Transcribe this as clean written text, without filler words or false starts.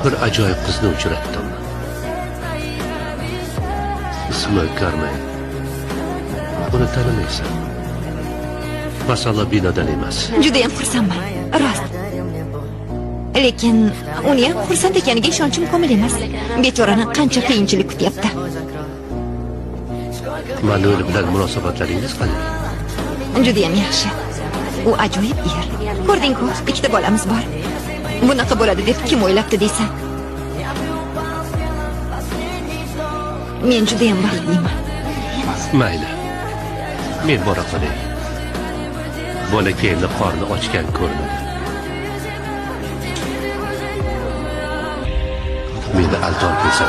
bir ajoyib qizni uchratdim. Ismi Karmen. Uni tanimaysan. Masala binodan emas. Juda ham xursandman, rost. Lekin uni ham xursand ekaniga ishonchim komil emas. Bechorani qancha qiyinchilik kutyapti. Manuel bilan munosabatlaringiz qanday? Juda ham yaxshi. U ajoyib er. Ko'rding-ku, ikkita bolamiz bor. Bunaqa bo'ladi deb kim o'ylabdi deysan? Men juda ham baxtliman. Mayli. Men bora qolay. Bolakayni qorni ochgan ko'rinadi. Meni aldor qilsa,